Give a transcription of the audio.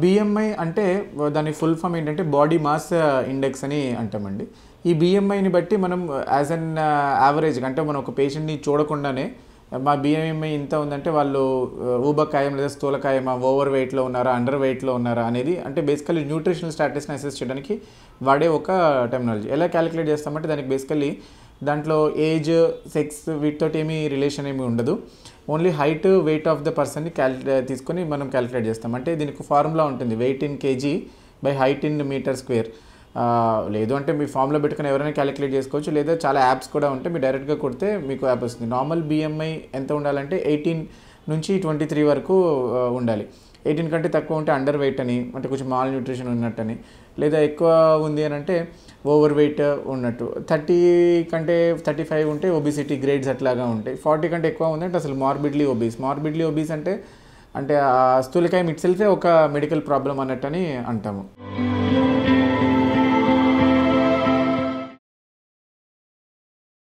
BMI అంటే దాని full form ఏంటంటే బాడీ మాస్ ఇండెక్స్ అని అంటామండి. ఈ బిఎంఐని బట్టి మనం యాజ్ అన్ యావరేజ్ అంటే మనం ఒక పేషెంట్ని చూడకుండానే మా బిఎంఐ ఇంత ఉందంటే వాళ్ళు ఊబకాయం లేదా స్థూలకాయమా, ఓవర్ వెయిట్లో ఉన్నారా, అండర్ వెయిట్లో ఉన్నారా అనేది అంటే బేసికల్లీ న్యూట్రిషనల్ స్టాటస్ని అసెస్ చేయడానికి వాడే ఒక టెక్నాలజీ. ఎలా క్యాలిక్యులేట్ చేస్తామంటే దానికి బేసికల్లీ దాంట్లో ఏజ్, సెక్స్ వీటితో ఏమీ రిలేషన్ ఏమీ ఉండదు. Only height, weight of the పర్సన్ని తీసుకొని మనం క్యాలిక్యులేట్ చేస్తాం. అంటే దీనికి ఫార్ములా ఉంటుంది, weight in KG by height in metre square. లేదు అంటే మీ ఫామ్లో పెట్టుకుని ఎవరైనా క్యాలిక్యులేట్ చేసుకోవచ్చు, లేదా చాలా యాప్స్ కూడా ఉంటాయి, మీరు డైరెక్ట్గా కొడితే మీకు యాప్ వస్తుంది. నార్మల్ బిఎంఐ ఎంత ఉండాలంటే 18 నుంచి 23 వరకు ఉండాలి. 18 కంటే తక్కువ ఉంటే అండర్ వెయిట్ అని, అంటే కొంచెం మాల్ న్యూట్రిషన్ ఉన్నట్టని, లేదా ఎక్కువ ఉంది అని అంటే ఓవర్ వెయిట్ ఉన్నట్టు. 30 కంటే 35 ఉంటే ఒబిసిటీ గ్రేడ్స్ అట్లాగా ఉంటాయి. 40 కంటే ఎక్కువ ఉందంటే అసలు మార్బిడ్లీ ఒబీస్ అంటే స్థూలకాయం ఇట్సెల్ఫే ఒక మెడికల్ ప్రాబ్లం అన్నట్టని అంటాము.